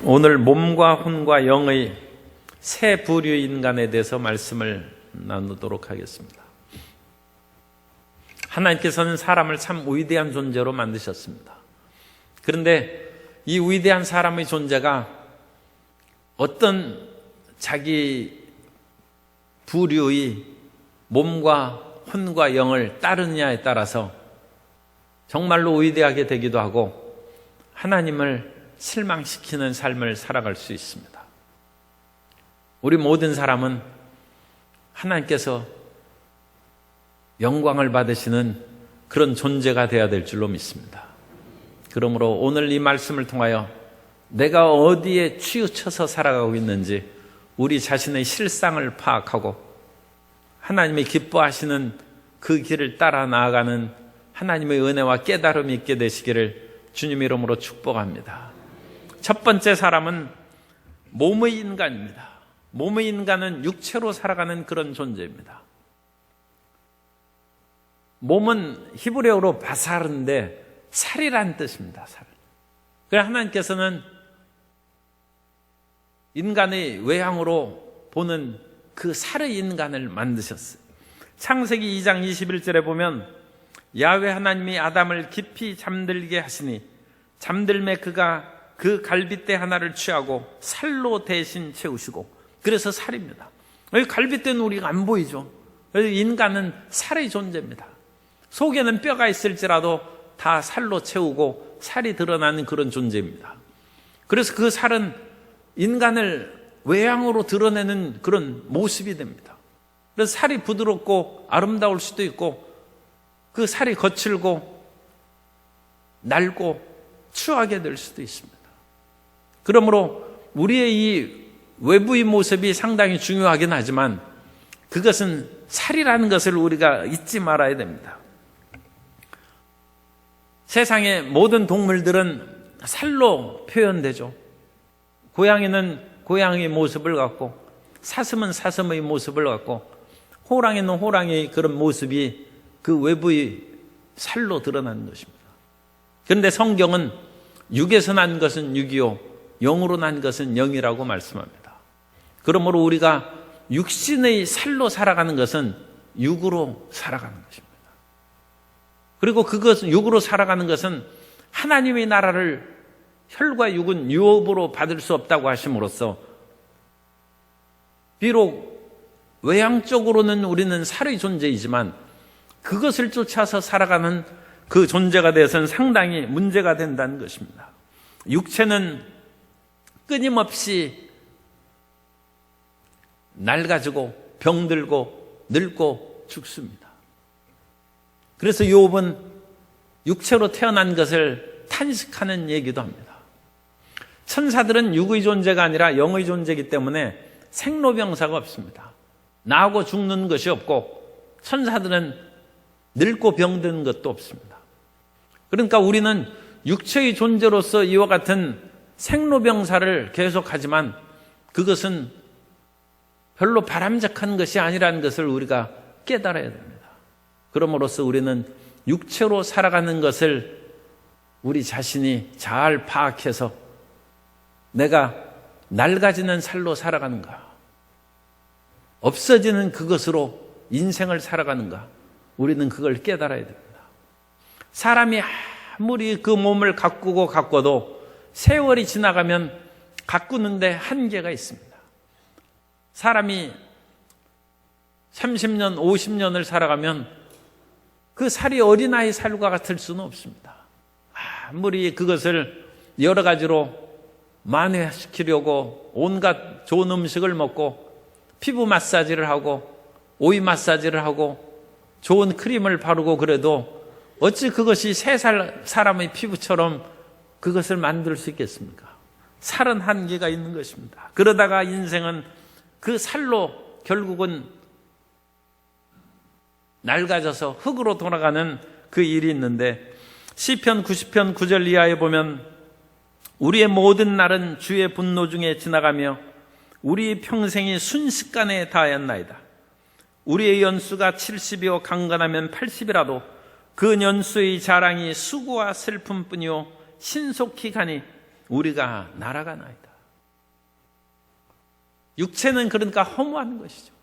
오늘 몸과 혼과 영의 세 부류 인간에 대해서 말씀을 나누도록 하겠습니다. 하나님께서는 사람을 참 위대한 존재로 만드셨습니다. 그런데 이 위대한 사람의 존재가 어떤 자기 부류의 몸과 혼과 영을 따르느냐에 따라서 정말로 위대하게 되기도 하고 하나님을 실망시키는 삶을 살아갈 수 있습니다. 우리 모든 사람은 하나님께서 영광을 받으시는 그런 존재가 되어야 될 줄로 믿습니다. 그러므로 오늘 이 말씀을 통하여 내가 어디에 치우쳐서 살아가고 있는지 우리 자신의 실상을 파악하고 하나님이 기뻐하시는 그 길을 따라 나아가는 하나님의 은혜와 깨달음이 있게 되시기를 주님 이름으로 축복합니다. 첫 번째 사람은 몸의 인간입니다. 몸의 인간은 육체로 살아가는 그런 존재입니다. 몸은 히브리어로 바사르인데 살이란 뜻입니다. 살. 그래서 하나님께서는 인간의 외향으로 보는 그 살의 인간을 만드셨어요. 창세기 2장 21절에 보면 야훼 하나님이 아담을 깊이 잠들게 하시니 잠들매 그가 그 갈빗대 하나를 취하고 살로 대신 채우시고, 그래서 살입니다. 여기 갈빗대는 우리가 안 보이죠. 그래서 인간은 살의 존재입니다. 속에는 뼈가 있을지라도 다 살로 채우고 살이 드러나는 그런 존재입니다. 그래서 그 살은 인간을 외향으로 드러내는 그런 모습이 됩니다. 그래서 살이 부드럽고 아름다울 수도 있고 그 살이 거칠고 낡고 추하게 될 수도 있습니다. 그러므로 우리의 이 외부의 모습이 상당히 중요하긴 하지만 그것은 살이라는 것을 우리가 잊지 말아야 됩니다. 세상의 모든 동물들은 살로 표현되죠. 고양이는 고양이의 모습을 갖고, 사슴은 사슴의 모습을 갖고, 호랑이는 호랑이의 그런 모습이 그 외부의 살로 드러나는 것입니다. 그런데 성경은 육에서 난 것은 육이요 영으로 난 것은 영이라고 말씀합니다. 그러므로 우리가 육신의 살로 살아가는 것은 육으로 살아가는 것입니다. 그리고 그것은 육으로 살아가는 것은 하나님의 나라를 혈과 육은 유업으로 받을 수 없다고 하심으로써 비록 외향적으로는 우리는 살의 존재이지만 그것을 쫓아서 살아가는 그 존재가 되어서는 상당히 문제가 된다는 것입니다. 육체는 끊임없이 낡아지고 병들고 늙고 죽습니다. 그래서 욥은 육체로 태어난 것을 탄식하는 얘기도 합니다. 천사들은 육의 존재가 아니라 영의 존재이기 때문에 생로병사가 없습니다. 나고 죽는 것이 없고 천사들은 늙고 병드는 것도 없습니다. 그러니까 우리는 육체의 존재로서 이와 같은 생로병사를 계속하지만 그것은 별로 바람직한 것이 아니라는 것을 우리가 깨달아야 됩니다. 그럼으로써 우리는 육체로 살아가는 것을 우리 자신이 잘 파악해서 내가 낡아지는 살로 살아가는가, 없어지는 그것으로 인생을 살아가는가, 우리는 그걸 깨달아야 됩니다. 사람이 아무리 그 몸을 가꾸고도 세월이 지나가면 가꾸는데 한계가 있습니다. 사람이 30년, 50년을 살아가면 그 살이 어린아이 살과 같을 수는 없습니다. 아무리 그것을 여러 가지로 만회시키려고 온갖 좋은 음식을 먹고 피부 마사지를 하고 오이 마사지를 하고 좋은 크림을 바르고 그래도 어찌 그것이 3살 사람의 피부처럼 그것을 만들 수 있겠습니까? 살은 한계가 있는 것입니다. 그러다가 인생은 그 살로 결국은 낡아져서 흙으로 돌아가는 그 일이 있는데, 시편 90편 9절 이하에 보면 우리의 모든 날은 주의 분노 중에 지나가며 우리의 평생이 순식간에 다하였나이다. 우리의 연수가 70이요 강건하면 80이라도 그 연수의 자랑이 수고와 슬픔뿐이요 신속히 가니 우리가 날아가나이다. 육체는 그러니까 허무한 것이죠.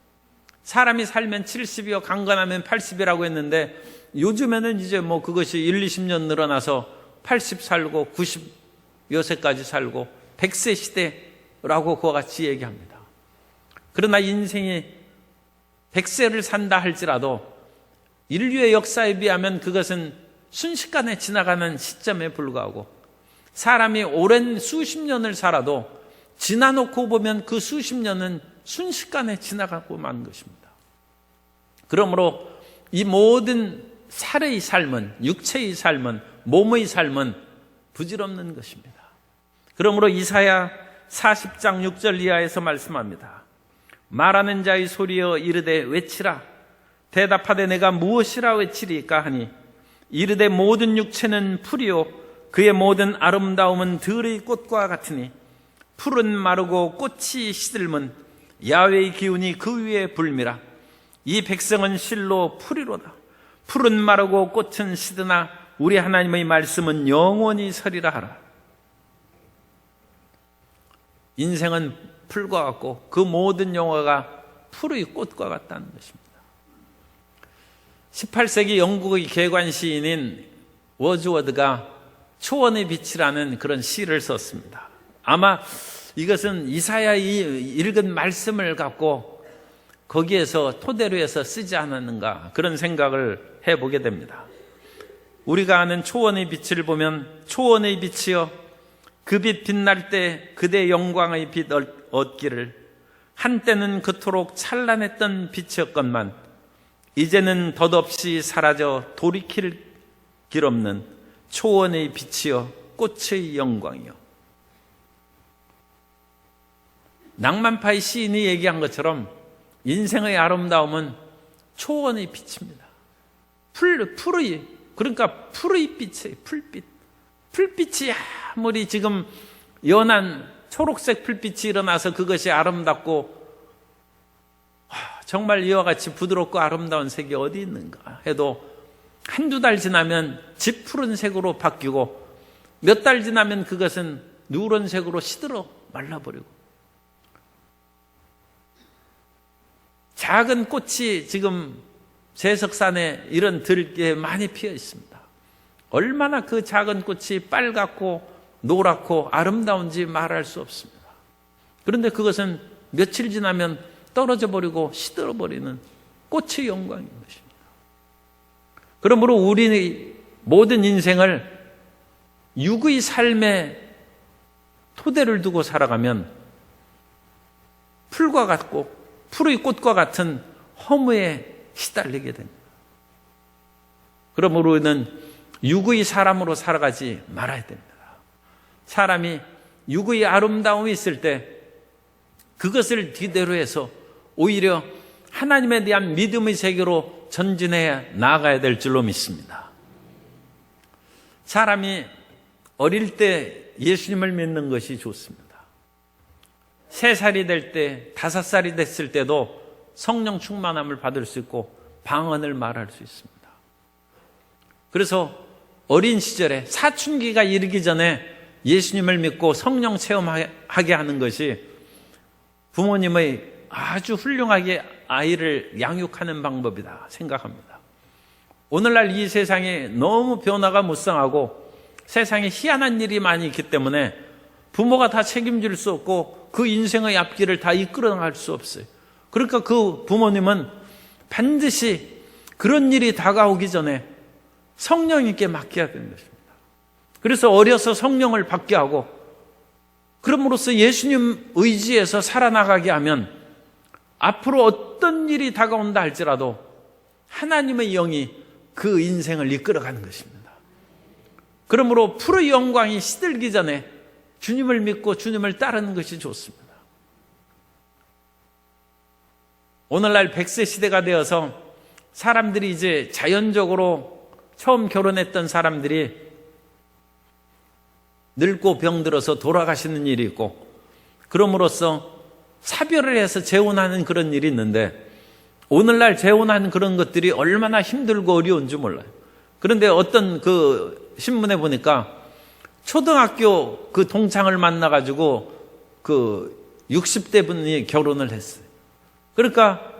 사람이 살면 70이요 강건하면 80이라고 했는데 요즘에는 이제 뭐 그것이 1, 20년 늘어나서 80 살고 90 요새까지 살고 100세 시대라고 그와 같이 얘기합니다. 그러나 인생이 100세를 산다 할지라도 인류의 역사에 비하면 그것은 순식간에 지나가는 시점에 불과하고, 사람이 오랜 수십 년을 살아도 지나놓고 보면 그 수십 년은 순식간에 지나가고 만 것입니다. 그러므로 이 모든 살의 삶은, 육체의 삶은, 몸의 삶은 부질없는 것입니다. 그러므로 이사야 40장 6절 이하에서 말씀합니다. 말하는 자의 소리여 이르되 외치라. 대답하되 내가 무엇이라 외치리까 하니 이르되 모든 육체는 풀이요 그의 모든 아름다움은 들의 꽃과 같으니 풀은 마르고 꽃이 시들면 야훼의 기운이 그 위에 불미라. 이 백성은 실로 풀이로다. 풀은 마르고 꽃은 시드나 우리 하나님의 말씀은 영원히 서리라 하라. 인생은 풀과 같고 그 모든 영화가 풀의 꽃과 같다는 것입니다. 18세기 영국의 개관 시인인 워즈워드가 초원의 빛이라는 그런 시를 썼습니다. 아마 이것은 이사야의 읽은 말씀을 갖고 거기에서 토대로 해서 쓰지 않았는가 그런 생각을 해보게 됩니다. 우리가 아는 초원의 빛을 보면 초원의 빛이여 그 빛 빛날 때 그대 영광의 빛 얻기를, 한때는 그토록 찬란했던 빛이었건만 이제는 덧없이 사라져 돌이킬 길 없는 초원의 빛이여 꽃의 영광이여. 낭만파의 시인이 얘기한 것처럼 인생의 아름다움은 초원의 빛입니다. 풀의, 그러니까 풀의 빛이에요. 풀빛. 풀빛이 아무리 지금 연한 초록색 풀빛이 일어나서 그것이 아름답고 정말 이와 같이 부드럽고 아름다운 색이 어디 있는가 해도 한두 달 지나면 짙 푸른색으로 바뀌고 몇 달 지나면 그것은 누런색으로 시들어 말라버리고, 작은 꽃이 지금 제석산에 이런 들기에 많이 피어 있습니다. 얼마나 그 작은 꽃이 빨갛고 노랗고 아름다운지 말할 수 없습니다. 그런데 그것은 며칠 지나면 떨어져 버리고 시들어 버리는 꽃의 영광인 것입니다. 그러므로 우리의 모든 인생을 육의 삶의 토대를 두고 살아가면 풀과 같고 풀의 꽃과 같은 허무에 시달리게 됩니다. 그러므로 우리는 육의 사람으로 살아가지 말아야 됩니다. 사람이 육의 아름다움이 있을 때 그것을 뒤대로 해서 오히려 하나님에 대한 믿음의 세계로 전진해 나아가야 될 줄로 믿습니다. 사람이 어릴 때 예수님을 믿는 것이 좋습니다. 3살이 될 때, 5살이 됐을 때도 성령 충만함을 받을 수 있고 방언을 말할 수 있습니다. 그래서 어린 시절에 사춘기가 이르기 전에 예수님을 믿고 성령 체험하게 하는 것이 부모님의 아주 훌륭하게 아이를 양육하는 방법이다 생각합니다. 오늘날 이 세상에 너무 변화가 무성하고 세상에 희한한 일이 많이 있기 때문에 부모가 다 책임질 수 없고 그 인생의 앞길을 다 이끌어 나갈 수 없어요. 그러니까 그 부모님은 반드시 그런 일이 다가오기 전에 성령님께 맡겨야 되는 것입니다. 그래서 어려서 성령을 받게 하고 그럼으로써 예수님 의지에서 살아나가게 하면 앞으로 어떤 일이 다가온다 할지라도 하나님의 영이 그 인생을 이끌어가는 것입니다. 그러므로 풀의 영광이 시들기 전에 주님을 믿고 주님을 따르는 것이 좋습니다. 오늘날 100세 시대가 되어서 사람들이 이제 자연적으로 처음 결혼했던 사람들이 늙고 병들어서 돌아가시는 일이 있고, 그럼으로써 사별을 해서 재혼하는 그런 일이 있는데 오늘날 재혼하는 그런 것들이 얼마나 힘들고 어려운지 몰라요. 그런데 어떤 그 신문에 보니까 초등학교 그 동창을 만나가지고 그 60대 분이 결혼을 했어요. 그러니까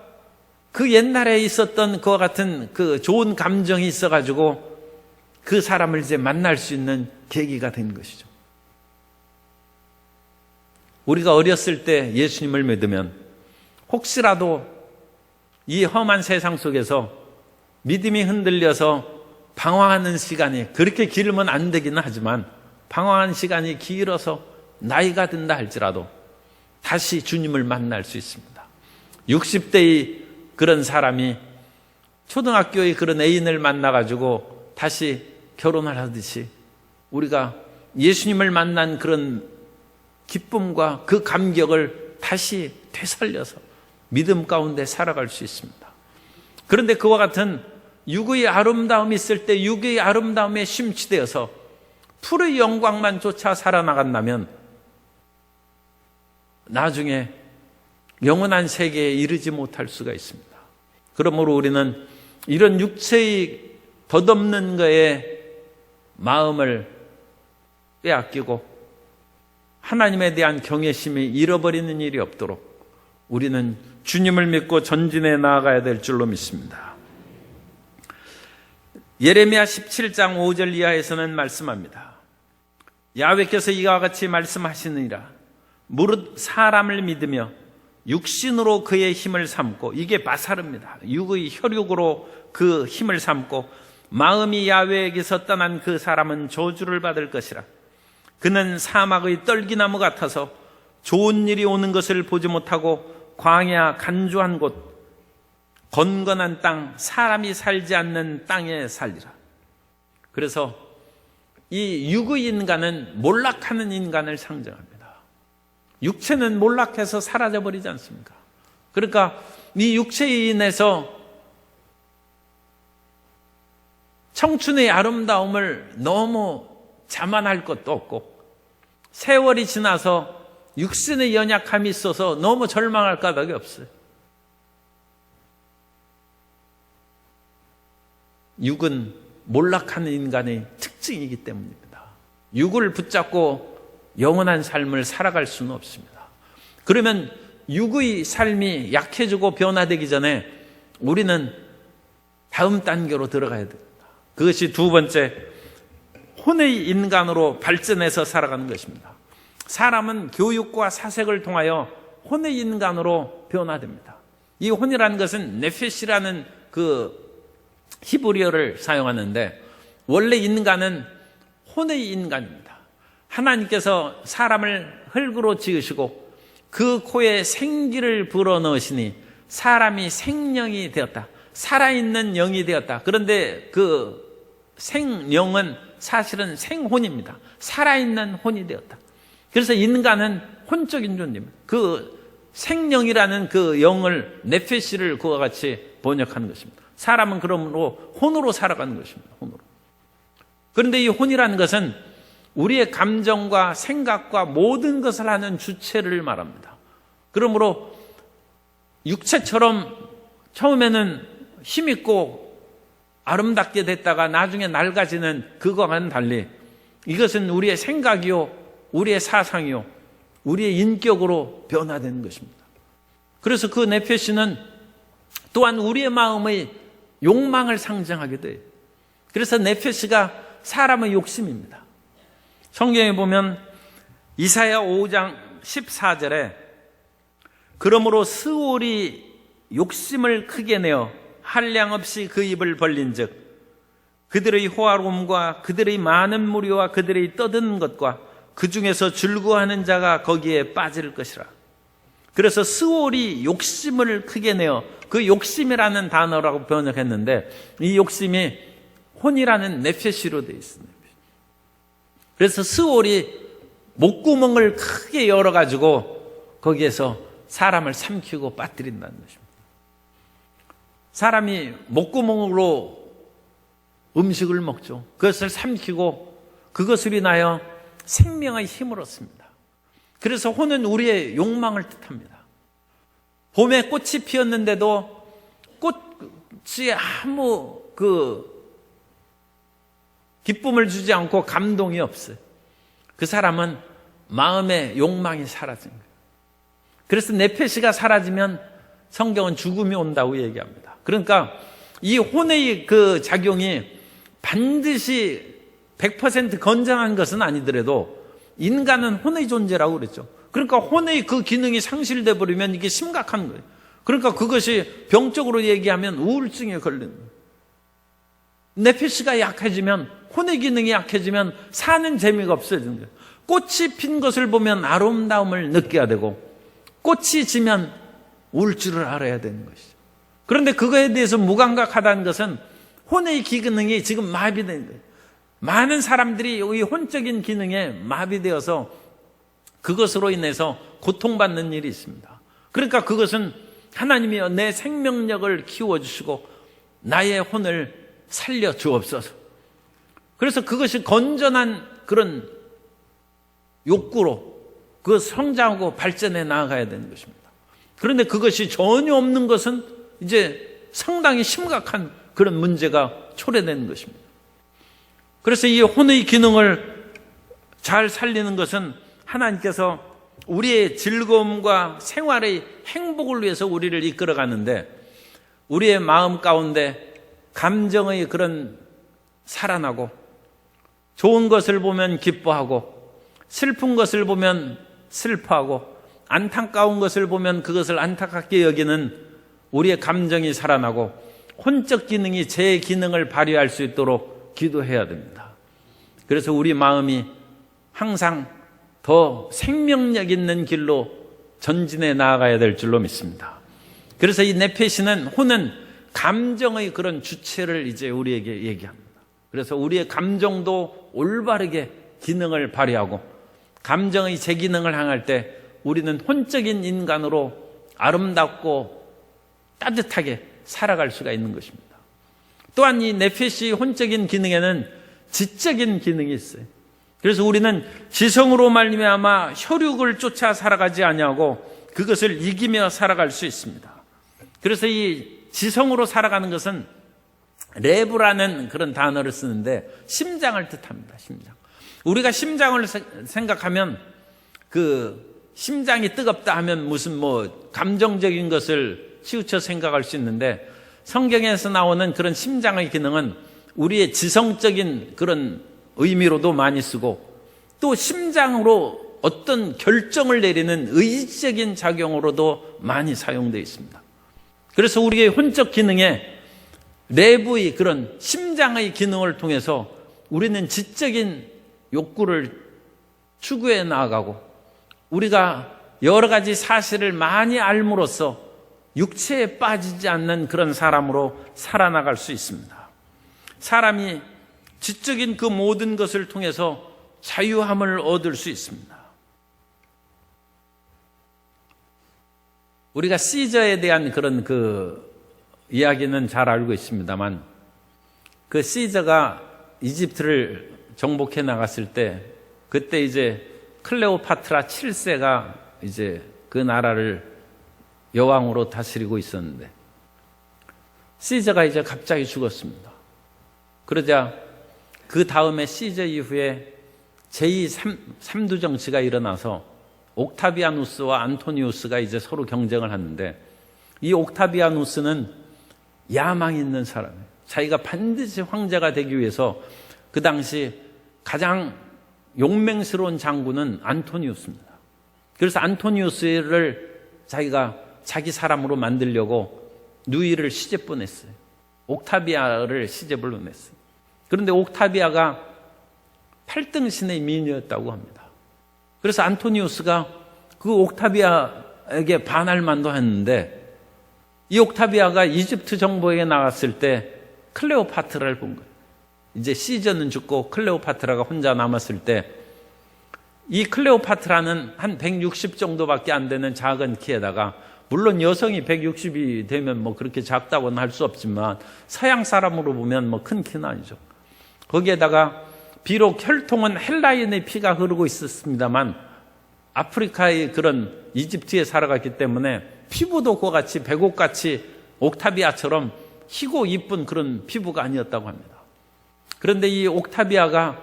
그 옛날에 있었던 그와 같은 그 좋은 감정이 있어가지고 그 사람을 이제 만날 수 있는 계기가 된 것이죠. 우리가 어렸을 때 예수님을 믿으면 혹시라도 이 험한 세상 속에서 믿음이 흔들려서 방황하는 시간이 그렇게 길면 안 되기는 하지만 방황한 시간이 길어서 나이가 든다 할지라도 다시 주님을 만날 수 있습니다. 60대의 그런 사람이 초등학교의 그런 애인을 만나가지고 다시 결혼을 하듯이 우리가 예수님을 만난 그런 기쁨과 그 감격을 다시 되살려서 믿음 가운데 살아갈 수 있습니다. 그런데 그와 같은 육의 아름다움이 있을 때 육의 아름다움에 심취되어서 풀의 영광만 쫓아 살아나간다면 나중에 영원한 세계에 이르지 못할 수가 있습니다. 그러므로 우리는 이런 육체의 덧없는 것에 마음을 빼앗기고 하나님에 대한 경외심이 잃어버리는 일이 없도록 우리는 주님을 믿고 전진해 나아가야 될 줄로 믿습니다. 예레미야 17장 5절 이하에서는 말씀합니다. 야훼께서 이와 같이 말씀하시느니라. 무릇 사람을 믿으며 육신으로 그의 힘을 삼고, 이게 바사릅니다. 육의 혈육으로 그 힘을 삼고 마음이 야훼에게서 떠난 그 사람은 저주를 받을 것이라. 그는 사막의 떨기나무 같아서 좋은 일이 오는 것을 보지 못하고 광야 간주한 곳, 건건한 땅, 사람이 살지 않는 땅에 살리라. 그래서 이 육의 인간은 몰락하는 인간을 상징합니다. 육체는 몰락해서 사라져버리지 않습니까? 그러니까 이 육체에 인해서 청춘의 아름다움을 너무 자만할 것도 없고 세월이 지나서 육신의 연약함이 있어서 너무 절망할 까닭이 없어요. 육은 몰락하는 인간의 특징이기 때문입니다. 육을 붙잡고 영원한 삶을 살아갈 수는 없습니다. 그러면 육의 삶이 약해지고 변화되기 전에 우리는 다음 단계로 들어가야 됩니다. 그것이 두 번째, 혼의 인간으로 발전해서 살아가는 것입니다. 사람은 교육과 사색을 통하여 혼의 인간으로 변화됩니다. 이 혼이라는 것은 네페시라는 그 히브리어를 사용하는데 원래 인간은 혼의 인간입니다. 하나님께서 사람을 흙으로 지으시고 그 코에 생기를 불어넣으시니 사람이 생명이 되었다. 살아있는 영이 되었다. 그런데 그 생영은 사실은 생혼입니다. 살아있는 혼이 되었다. 그래서 인간은 혼적인 존재입니다. 그 생명이라는 그 영을 네페시를 그와 같이 번역하는 것입니다. 사람은 그러므로 혼으로 살아가는 것입니다. 혼으로. 그런데 이 혼이라는 것은 우리의 감정과 생각과 모든 것을 하는 주체를 말합니다. 그러므로 육체처럼 처음에는 힘있고 아름답게 됐다가 나중에 낡아지는 그거와는 달리 이것은 우리의 생각이요, 우리의 사상이요, 우리의 인격으로 변화되는 것입니다. 그래서 그 네페시는 또한 우리의 마음의 욕망을 상징하게 돼요. 그래서 네페시가 사람의 욕심입니다. 성경에 보면 이사야 5장 14절에 그러므로 스올이 욕심을 크게 내어 한량없이 그 입을 벌린즉 그들의 호화로움과 그들의 많은 무리와 그들의 떠드는 것과 그 중에서 즐거워하는 자가 거기에 빠질 것이라. 그래서 스올이 욕심을 크게 내어, 그 욕심이라는 단어라고 번역했는데 이 욕심이 혼이라는 네페시로 되어 있습니다. 그래서 스올이 목구멍을 크게 열어가지고 거기에서 사람을 삼키고 빠뜨린다는 것입니다. 사람이 목구멍으로 음식을 먹죠. 그것을 삼키고 그것을 인하여 생명의 힘을 얻습니다. 그래서 혼은 우리의 욕망을 뜻합니다. 봄에 꽃이 피었는데도 꽃이 아무 기쁨을 주지 않고 감동이 없어요. 그 사람은 마음의 욕망이 사라진 거예요. 그래서 네페시가 사라지면 성경은 죽음이 온다고 얘기합니다. 그러니까 이 혼의 그 작용이 반드시 100% 건전한 것은 아니더라도 인간은 혼의 존재라고 그랬죠. 그러니까 혼의 그 기능이 상실돼 버리면 이게 심각한 거예요. 그러니까 그것이 병적으로 얘기하면 우울증에 걸리는 거예요. 네페시가 약해지면, 혼의 기능이 약해지면 사는 재미가 없어지는 거예요. 꽃이 핀 것을 보면 아름다움을 느껴야 되고 꽃이 지면 울 줄을 알아야 되는 것이죠. 그런데 그거에 대해서 무감각하다는 것은 혼의 기능이 지금 마비된 거예요. 많은 사람들이 이 혼적인 기능에 마비되어서 그것으로 인해서 고통받는 일이 있습니다. 그러니까 그것은 하나님이 내 생명력을 키워주시고 나의 혼을 살려주옵소서. 그래서 그것이 건전한 그런 욕구로 그 성장하고 발전해 나아가야 되는 것입니다. 그런데 그것이 전혀 없는 것은 이제 상당히 심각한 그런 문제가 초래되는 것입니다. 그래서 이 혼의 기능을 잘 살리는 것은 하나님께서 우리의 즐거움과 생활의 행복을 위해서 우리를 이끌어가는데, 우리의 마음 가운데 감정의 그런 살아나고 좋은 것을 보면 기뻐하고 슬픈 것을 보면 슬퍼하고 안타까운 것을 보면 그것을 안타깝게 여기는 우리의 감정이 살아나고 혼적 기능이 제 기능을 발휘할 수 있도록 기도해야 됩니다. 그래서 우리 마음이 항상 더 생명력 있는 길로 전진해 나아가야 될 줄로 믿습니다. 그래서 이 네페시는, 혼은 감정의 그런 주체를 이제 우리에게 얘기합니다. 그래서 우리의 감정도 올바르게 기능을 발휘하고 감정의 제 기능을 행할 때 우리는 혼적인 인간으로 아름답고 따뜻하게 살아갈 수가 있는 것입니다. 또한 이 네페시 혼적인 기능에는 지적인 기능이 있어요. 그래서 우리는 지성으로 말미암아 혈육을 쫓아 살아가지 아니하고 그것을 이기며 살아갈 수 있습니다. 그래서 이 지성으로 살아가는 것은 레브라는 그런 단어를 쓰는데 심장을 뜻합니다. 심장. 우리가 심장을 생각하면 그 심장이 뜨겁다 하면 무슨 뭐 감정적인 것을 치우쳐 생각할 수 있는데, 성경에서 나오는 그런 심장의 기능은 우리의 지성적인 그런 의미로도 많이 쓰고 또 심장으로 어떤 결정을 내리는 의지적인 작용으로도 많이 사용되어 있습니다. 그래서 우리의 혼적 기능에 내부의 그런 심장의 기능을 통해서 우리는 지적인 욕구를 추구해 나아가고 우리가 여러 가지 사실을 많이 알므로써 육체에 빠지지 않는 그런 사람으로 살아나갈 수 있습니다. 사람이 지적인 그 모든 것을 통해서 자유함을 얻을 수 있습니다. 우리가 시저에 대한 그런 그 이야기는 잘 알고 있습니다만, 그 시저가 이집트를 정복해 나갔을 때 그때 이제 클레오파트라 7세가 이제 그 나라를 여왕으로 다스리고 있었는데 시저가 이제 갑자기 죽었습니다. 그러자 그 다음에 시저 이후에 제2 삼두 정치가 일어나서 옥타비아누스와 안토니우스가 이제 서로 경쟁을 하는데, 이 옥타비아누스는 야망이 있는 사람이에요. 자기가 반드시 황제가 되기 위해서 그 당시 가장 용맹스러운 장군은 안토니우스입니다. 그래서 안토니우스를 자기가 자기 사람으로 만들려고 누이를 시제 보냈어요. 옥타비아를 시제 불러냈어요. 그런데 옥타비아가 8등신의 미녀였다고 합니다. 그래서 안토니우스가 그 옥타비아에게 반할 만도 했는데, 이 옥타비아가 이집트 정복에 나갔을 때 클레오파트라를 본 거예요. 이제 시저는 죽고 클레오파트라가 혼자 남았을 때, 이 클레오파트라는 한 160 정도밖에 안 되는 작은 키에다가, 물론 여성이 160이 되면 뭐 그렇게 작다고는 할 수 없지만 서양 사람으로 보면 뭐 큰 키는 아니죠. 거기에다가 비록 혈통은 헬라인의 피가 흐르고 있었습니다만 아프리카의 그런 이집트에 살아갔기 때문에 피부도 그와 같이 백옥같이 옥타비아처럼 희고 이쁜 그런 피부가 아니었다고 합니다. 그런데 이 옥타비아가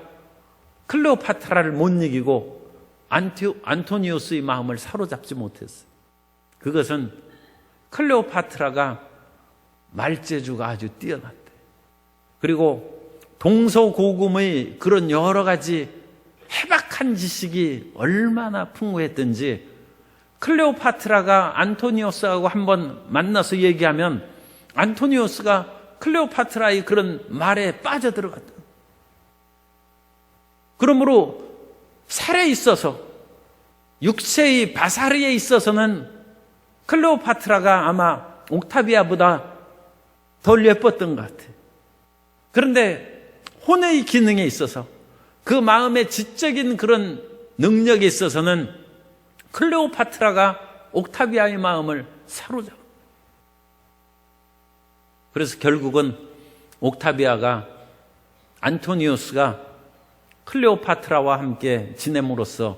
클레오파트라를 못 이기고 안토니우스의 마음을 사로잡지 못했어요. 그것은 클레오파트라가 말재주가 아주 뛰어났대. 그리고 동서고금의 그런 여러 가지 해박한 지식이 얼마나 풍부했던지 클레오파트라가 안토니오스하고 한번 만나서 얘기하면 안토니오스가 클레오파트라의 그런 말에 빠져들어갔다. 그러므로 살에 있어서 육체의 바사리에 있어서는 클레오파트라가 아마 옥타비아보다 덜 예뻤던 것 같아요. 그런데 혼의 기능에 있어서 그 마음의 지적인 그런 능력에 있어서는 클레오파트라가 옥타비아의 마음을 사로잡아. 그래서 결국은 옥타비아가 안토니우스가 클레오파트라와 함께 지냄으로써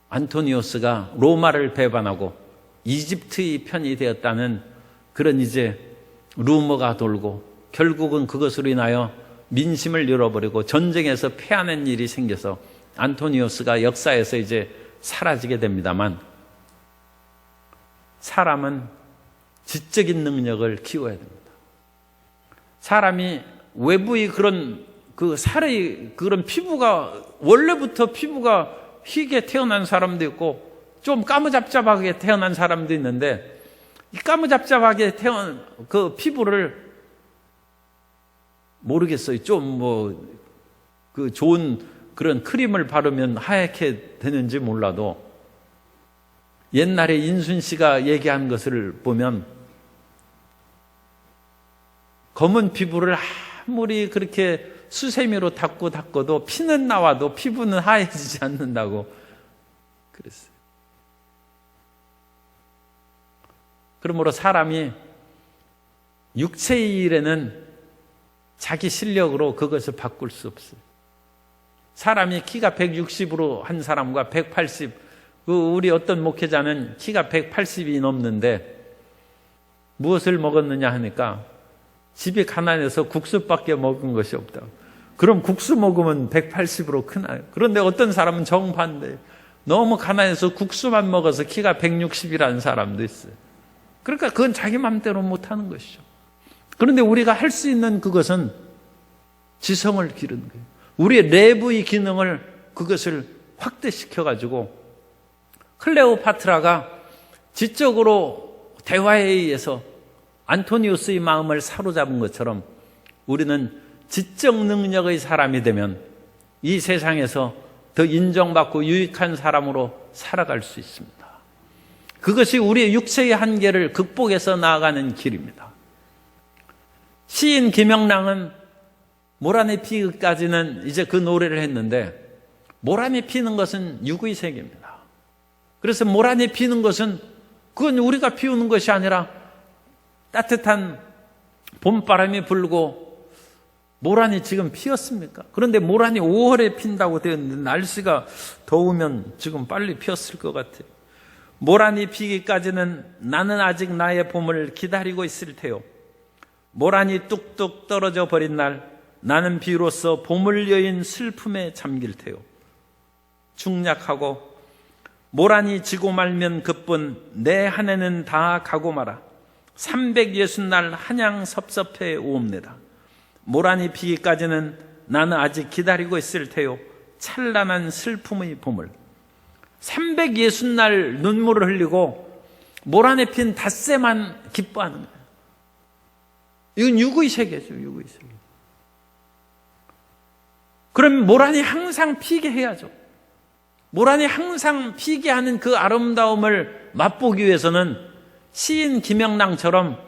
안토니우스가 로마를 배반하고 이집트의 편이 되었다는 그런 이제 루머가 돌고 결국은 그것으로 인하여 민심을 잃어버리고 전쟁에서 패하는 일이 생겨서 안토니우스가 역사에서 이제 사라지게 됩니다만, 사람은 지적인 능력을 키워야 됩니다. 사람이 외부의 그런 그 살의 그런 피부가 원래부터 피부가 희게 태어난 사람도 있고 좀 까무잡잡하게 태어난 사람도 있는데, 이 까무잡잡하게 태어난 그 피부를 모르겠어요. 좀 그 좋은 그런 크림을 바르면 하얗게 되는지 몰라도 옛날에 인순 씨가 얘기한 것을 보면 검은 피부를 아무리 그렇게 수세미로 닦아도 피는 나와도 피부는 하얘지지 않는다고 그랬어요. 그러므로 사람이 육체의 일에는 자기 실력으로 그것을 바꿀 수 없어요. 사람이 키가 160으로 한 사람과 180, 우리 어떤 목회자는 키가 180이 넘는데 무엇을 먹었느냐 하니까 집이 가난해서 국수밖에 먹은 것이 없다. 그럼 국수 먹으면 180으로 크나요? 그런데 어떤 사람은 정반대, 너무 가난해서 국수만 먹어서 키가 160이라는 사람도 있어요. 그러니까 그건 자기 마음대로 못하는 것이죠. 그런데 우리가 할 수 있는 그것은 지성을 기르는 거예요. 우리의 내부의 기능을 그것을 확대시켜가지고 클레오파트라가 지적으로 대화에 의해서 안토니우스의 마음을 사로잡은 것처럼 우리는 지적 능력의 사람이 되면 이 세상에서 더 인정받고 유익한 사람으로 살아갈 수 있습니다. 그것이 우리의 육체의 한계를 극복해서 나아가는 길입니다. 시인 김영랑은 모란이 피기까지는 이제 그 노래를 했는데, 모란이 피는 것은 육의 세계입니다. 그래서 모란이 피는 것은 그건 우리가 피우는 것이 아니라 따뜻한 봄바람이 불고 모란이 지금 피었습니까? 그런데 모란이 5월에 핀다고 되어 있는데 날씨가 더우면 지금 빨리 피었을 것 같아요. 모란이 피기까지는 나는 아직 나의 봄을 기다리고 있을 테요. 모란이 뚝뚝 떨어져 버린 날 나는 비로소 봄을 여인 슬픔에 잠길 테요. 중략하고 모란이 지고 말면 그뿐 내 한 해는 다 가고 마라. 360날 한양 섭섭해 오옵니다. 모란이 피기까지는 나는 아직 기다리고 있을 테요. 찬란한 슬픔의 봄을. 360날 눈물을 흘리고 모란에 핀 닷새만 기뻐하는 거예요. 이건 육의 세계죠. 육의 세계. 그럼 모란이 항상 피게 해야죠. 모란이 항상 피게 하는 그 아름다움을 맛보기 위해서는 시인 김영랑처럼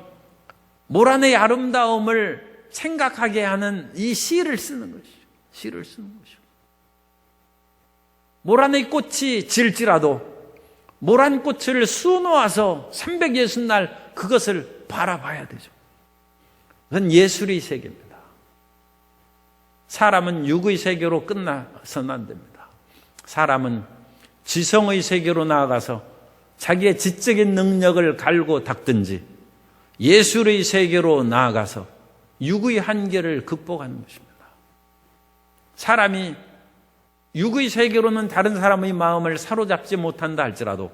모란의 아름다움을 생각하게 하는 이 시를 쓰는 것이죠. 시를 쓰는 것이죠. 모란의 꽃이 질지라도 모란 꽃을 수놓아서 360날 그것을 바라봐야 되죠. 그건 예술의 세계입니다. 사람은 육의 세계로 끝나서는 안 됩니다. 사람은 지성의 세계로 나아가서 자기의 지적인 능력을 갈고 닦든지 예술의 세계로 나아가서 육의 한계를 극복하는 것입니다. 사람이 육의 세계로는 다른 사람의 마음을 사로잡지 못한다 할지라도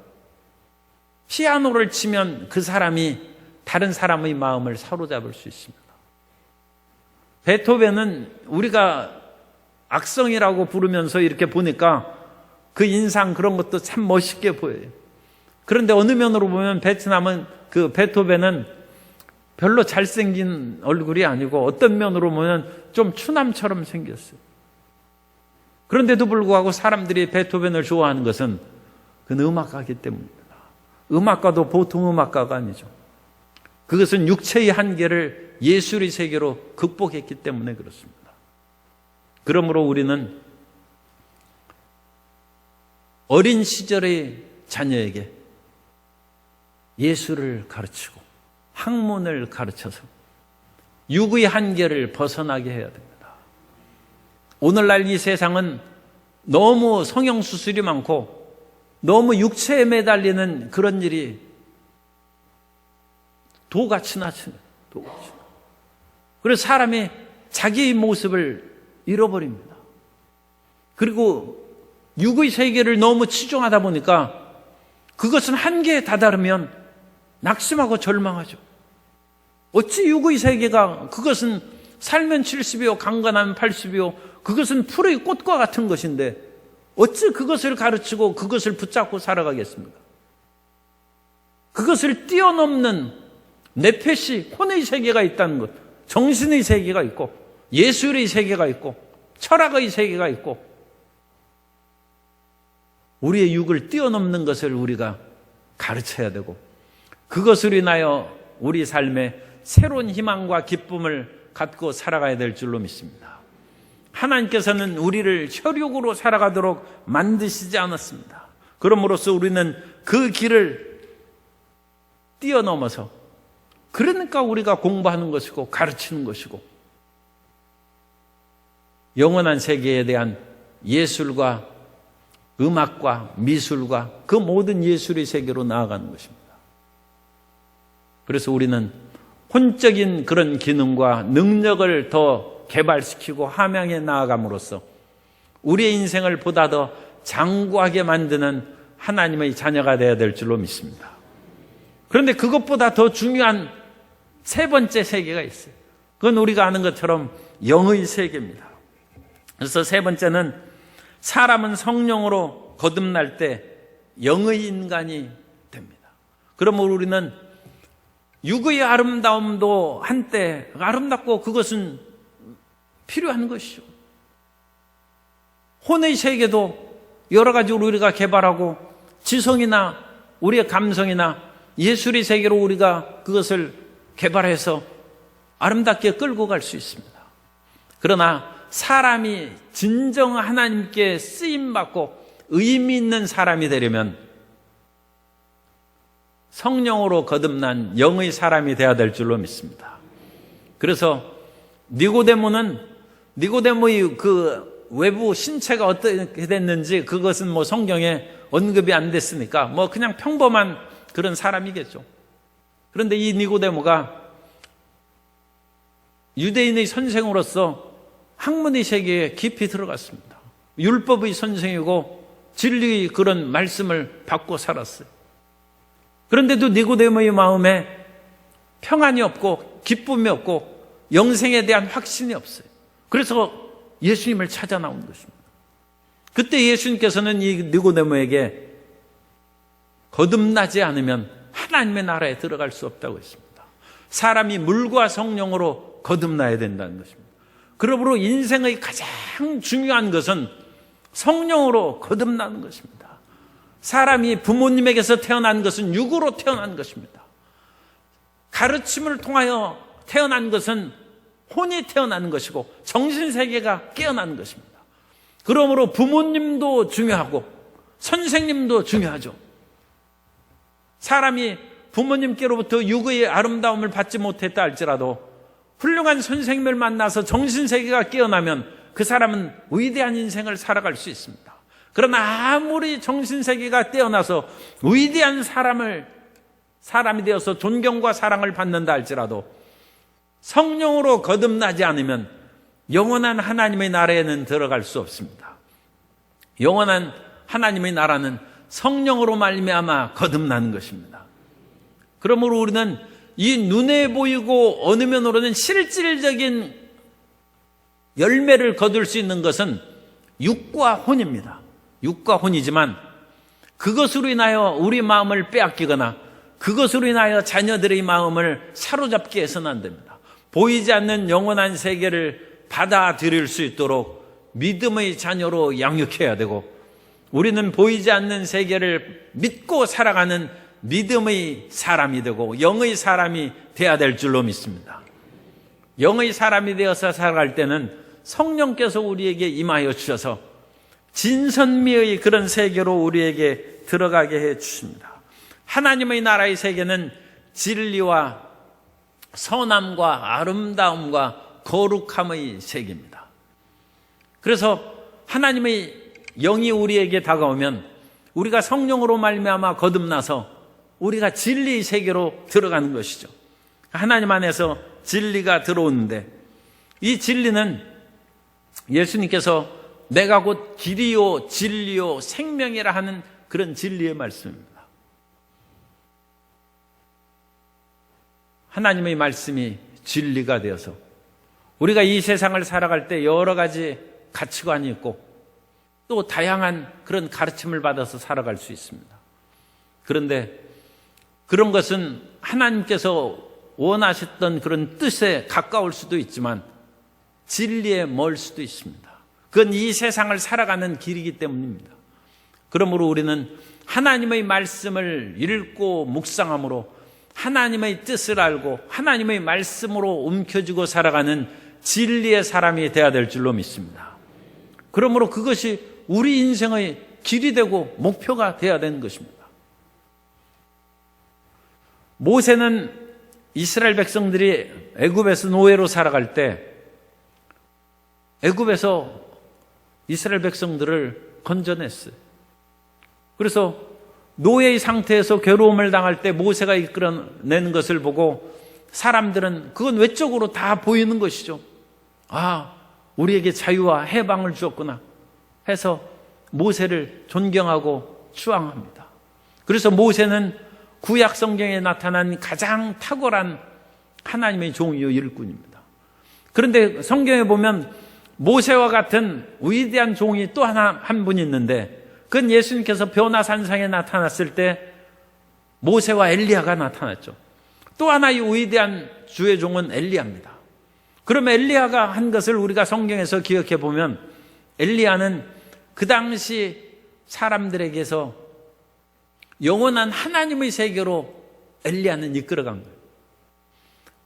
피아노를 치면 그 사람이 다른 사람의 마음을 사로잡을 수 있습니다. 베토벤은 우리가 악성이라고 부르면서 이렇게 보니까 그 인상 그런 것도 참 멋있게 보여요. 그런데 어느 면으로 보면 베트남은 그 베토벤은 별로 잘생긴 얼굴이 아니고 어떤 면으로 보면 좀 추남처럼 생겼어요. 그런데도 불구하고 사람들이 베토벤을 좋아하는 것은 그는 음악가이기 때문입니다. 음악가도 보통 음악가가 아니죠. 그것은 육체의 한계를 예술의 세계로 극복했기 때문에 그렇습니다. 그러므로 우리는 어린 시절의 자녀에게 예술을 가르치고 학문을 가르쳐서 육의 한계를 벗어나게 해야 됩니다. 오늘날 이 세상은 너무 성형수술이 많고 너무 육체에 매달리는 그런 일이 도같이 나죠. 도같이. 그래서 사람이 자기의 모습을 잃어버립니다. 그리고 육의 세계를 너무 치중하다 보니까 그것은 한계에 다다르면 낙심하고 절망하죠. 어찌 육의 세계가 그것은 살면 70이요 강건하면 80이요 그것은 풀의 꽃과 같은 것인데 어찌 그것을 가르치고 그것을 붙잡고 살아가겠습니까? 그것을 뛰어넘는 네페시 혼의 세계가 있다는 것, 정신의 세계가 있고 예술의 세계가 있고 철학의 세계가 있고 우리의 육을 뛰어넘는 것을 우리가 가르쳐야 되고 그것으로 인하여 우리 삶에 새로운 희망과 기쁨을 갖고 살아가야 될 줄로 믿습니다. 하나님께서는 우리를 혈육으로 살아가도록 만드시지 않았습니다. 그러므로써 우리는 그 길을 뛰어넘어서 그러니까 우리가 공부하는 것이고 가르치는 것이고 영원한 세계에 대한 예술과 음악과 미술과 그 모든 예술의 세계로 나아가는 것입니다. 그래서 우리는 혼적인 그런 기능과 능력을 더 개발시키고 함양에 나아감으로써 우리의 인생을 보다 더 장구하게 만드는 하나님의 자녀가 되어야 될 줄로 믿습니다. 그런데 그것보다 더 중요한 세 번째 세계가 있어요. 그건 우리가 아는 것처럼 영의 세계입니다. 그래서 세 번째는 사람은 성령으로 거듭날 때 영의 인간이 됩니다. 그러므로 우리는 육의 아름다움도 한때 아름답고 그것은 필요한 것이죠. 혼의 세계도 여러 가지로 우리가 개발하고 지성이나 우리의 감성이나 예술의 세계로 우리가 그것을 개발해서 아름답게 끌고 갈 수 있습니다. 그러나 사람이 진정 하나님께 쓰임받고 의미 있는 사람이 되려면 성령으로 거듭난 영의 사람이 되어야 될 줄로 믿습니다. 그래서 니고데모의 그 외부 신체가 어떻게 됐는지 그것은 뭐 성경에 언급이 안 됐으니까 뭐 그냥 평범한 그런 사람이겠죠. 그런데 이 니고데모가 유대인의 선생으로서 학문의 세계에 깊이 들어갔습니다. 율법의 선생이고 진리의 그런 말씀을 받고 살았어요. 그런데도 니고데모의 마음에 평안이 없고 기쁨이 없고 영생에 대한 확신이 없어요. 그래서 예수님을 찾아 나온 것입니다. 그때 예수님께서는 이 니고데모에게 거듭나지 않으면 하나님의 나라에 들어갈 수 없다고 했습니다. 사람이 물과 성령으로 거듭나야 된다는 것입니다. 그러므로 인생의 가장 중요한 것은 성령으로 거듭나는 것입니다. 사람이 부모님에게서 태어난 것은 육으로 태어난 것입니다. 가르침을 통하여 태어난 것은 혼이 태어나는 것이고 정신세계가 깨어나는 것입니다. 그러므로 부모님도 중요하고 선생님도 중요하죠. 사람이 부모님께로부터 육의 아름다움을 받지 못했다 할지라도 훌륭한 선생님을 만나서 정신세계가 깨어나면 그 사람은 위대한 인생을 살아갈 수 있습니다. 그러나 아무리 정신세계가 깨어나서 위대한 사람이 되어서 존경과 사랑을 받는다 할지라도 성령으로 거듭나지 않으면 영원한 하나님의 나라에는 들어갈 수 없습니다. 영원한 하나님의 나라는 성령으로 말미암아 거듭나는 것입니다. 그러므로 우리는 이 눈에 보이고 어느 면으로는 실질적인 열매를 거둘 수 있는 것은 육과 혼입니다. 육과 혼이지만 그것으로 인하여 우리 마음을 빼앗기거나 그것으로 인하여 자녀들의 마음을 사로잡게 해서는 안 됩니다. 보이지 않는 영원한 세계를 받아들일 수 있도록 믿음의 자녀로 양육해야 되고, 우리는 보이지 않는 세계를 믿고 살아가는 믿음의 사람이 되고 영의 사람이 되어야 될 줄로 믿습니다. 영의 사람이 되어서 살아갈 때는 성령께서 우리에게 임하여 주셔서 진선미의 그런 세계로 우리에게 들어가게 해 주십니다. 하나님의 나라의 세계는 진리와 선함과 아름다움과 거룩함의 세계입니다. 그래서 하나님의 영이 우리에게 다가오면 우리가 성령으로 말미암아 거듭나서 우리가 진리의 세계로 들어가는 것이죠. 하나님 안에서 진리가 들어오는데, 이 진리는 예수님께서 내가 곧 길이요 진리요 생명이라 하는 그런 진리의 말씀입니다. 하나님의 말씀이 진리가 되어서 우리가 이 세상을 살아갈 때 여러 가지 가치관이 있고 또 다양한 그런 가르침을 받아서 살아갈 수 있습니다. 그런데 그런 것은 하나님께서 원하셨던 그런 뜻에 가까울 수도 있지만 진리에 멀 수도 있습니다. 그건 이 세상을 살아가는 길이기 때문입니다. 그러므로 우리는 하나님의 말씀을 읽고 묵상함으로 하나님의 뜻을 알고 하나님의 말씀으로 움켜쥐고 살아가는 진리의 사람이 되어야 될 줄로 믿습니다. 그러므로 그것이 우리 인생의 길이 되고 목표가 되어야 되는 것입니다. 모세는 이스라엘 백성들이 애굽에서 노예로 살아갈 때 애굽에서 이스라엘 백성들을 건져냈어요. 그래서 노예의 상태에서 괴로움을 당할 때 모세가 이끌어내는 것을 보고 사람들은 그건 외적으로 다 보이는 것이죠. 아, 우리에게 자유와 해방을 주었구나 해서 모세를 존경하고 추앙합니다. 그래서 모세는 구약 성경에 나타난 가장 탁월한 하나님의 종이요 일꾼입니다. 그런데 성경에 보면 모세와 같은 위대한 종이 또 한 분이 있는데, 그건 예수님께서 변화산상에 나타났을 때 모세와 엘리야가 나타났죠. 또 하나의 위대한 주의 종은 엘리야입니다. 그러면 엘리야가 한 것을 우리가 성경에서 기억해 보면 엘리야는 그 당시 사람들에게서 영원한 하나님의 세계로 엘리야는 이끌어간 거예요.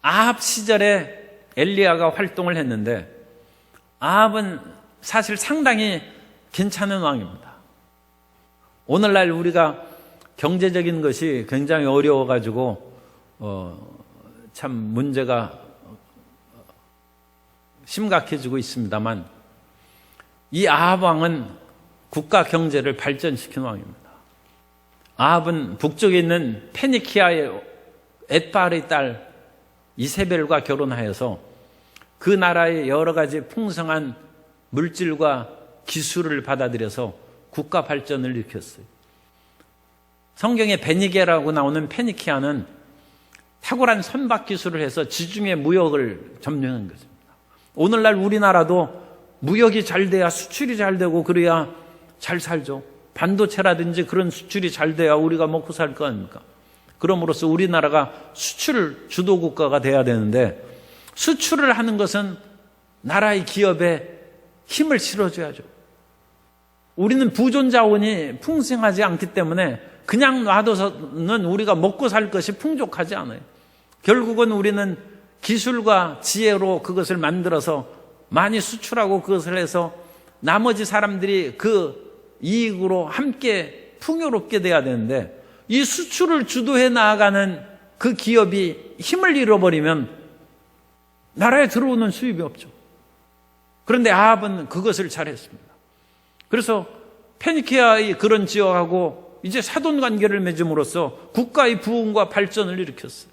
아합 시절에 엘리야가 활동을 했는데 아합은 사실 상당히 괜찮은 왕입니다. 오늘날 우리가 경제적인 것이 굉장히 어려워가지고 참 문제가 심각해지고 있습니다만, 이 아합 왕은 국가 경제를 발전시킨 왕입니다. 아합은 북쪽에 있는 페니키아의 엣바알의 딸 이세벨과 결혼하여서 그 나라의 여러 가지 풍성한 물질과 기술을 받아들여서 국가 발전을 일으켰어요. 성경에 베니게라고 나오는 페니키아는 탁월한 선박 기술을 해서 지중해 무역을 점령한 것입니다. 오늘날 우리나라도 무역이 잘 돼야 수출이 잘 되고 그래야 잘 살죠. 반도체라든지 그런 수출이 잘 돼야 우리가 먹고 살 거 아닙니까? 그럼으로써 우리나라가 수출 주도 국가가 돼야 되는데, 수출을 하는 것은 나라의 기업에 힘을 실어줘야죠. 우리는 부존 자원이 풍성하지 않기 때문에 그냥 놔둬서는 우리가 먹고 살 것이 풍족하지 않아요. 결국은 우리는 기술과 지혜로 그것을 만들어서 많이 수출하고 그것을 해서 나머지 사람들이 그 이익으로 함께 풍요롭게 돼야 되는데, 이 수출을 주도해 나아가는 그 기업이 힘을 잃어버리면 나라에 들어오는 수입이 없죠. 그런데 아합은 그것을 잘했습니다. 그래서 페니키아의 그런 지역하고 이제 사돈 관계를 맺음으로써 국가의 부흥과 발전을 일으켰어요.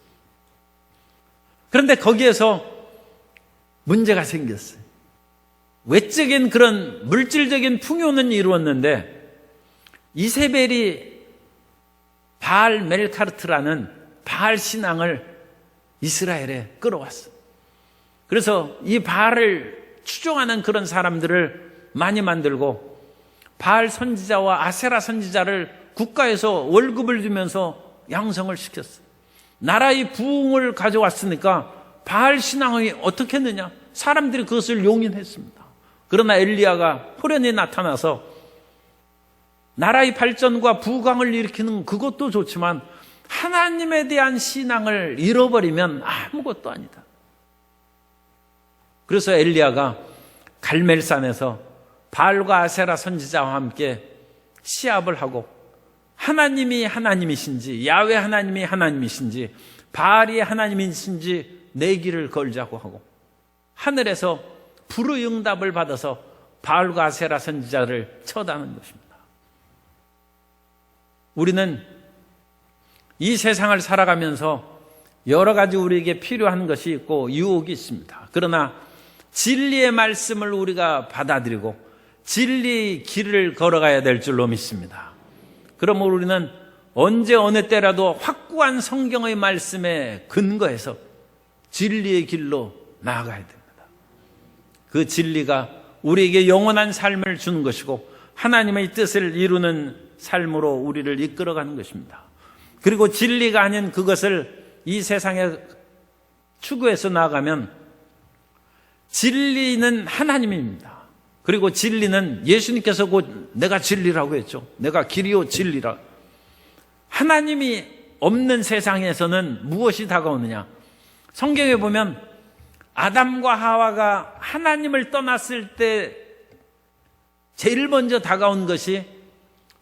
그런데 거기에서 문제가 생겼어요. 외적인 그런 물질적인 풍요는 이루었는데 이세벨이 바알 멜카르트라는 바알 신앙을 이스라엘에 끌어왔어. 그래서 이 바알을 추종하는 그런 사람들을 많이 만들고 바알 선지자와 아세라 선지자를 국가에서 월급을 주면서 양성을 시켰어. 나라의 부흥을 가져왔으니까 바알 신앙이 어떻게 했느냐? 사람들이 그것을 용인했습니다. 그러나 엘리야가 호련히 나타나서 나라의 발전과 부강을 일으키는 그것도 좋지만 하나님에 대한 신앙을 잃어버리면 아무것도 아니다. 그래서 엘리야가 갈멜산에서 바알과 아세라 선지자와 함께 시합을 하고 하나님이 하나님이신지 야훼 하나님이 하나님이신지 바알이 하나님이신지 내기를 걸자고 하고 하늘에서 불의 응답을 받아서 바알과 아세라 선지자를 처단한 것입니다. 우리는 이 세상을 살아가면서 여러 가지 우리에게 필요한 것이 있고 유혹이 있습니다. 그러나 진리의 말씀을 우리가 받아들이고 진리의 길을 걸어가야 될 줄로 믿습니다. 그러므로 우리는 언제 어느 때라도 확고한 성경의 말씀에 근거해서 진리의 길로 나아가야 됩니다. 그 진리가 우리에게 영원한 삶을 주는 것이고 하나님의 뜻을 이루는 삶으로 우리를 이끌어가는 것입니다. 그리고 진리가 아닌 그것을 이 세상에 추구해서 나아가면 진리는 하나님입니다. 그리고 진리는 예수님께서 곧 내가 진리라고 했죠. 내가 길이요 진리라. 하나님이 없는 세상에서는 무엇이 다가오느냐? 성경에 보면 아담과 하와가 하나님을 떠났을 때 제일 먼저 다가온 것이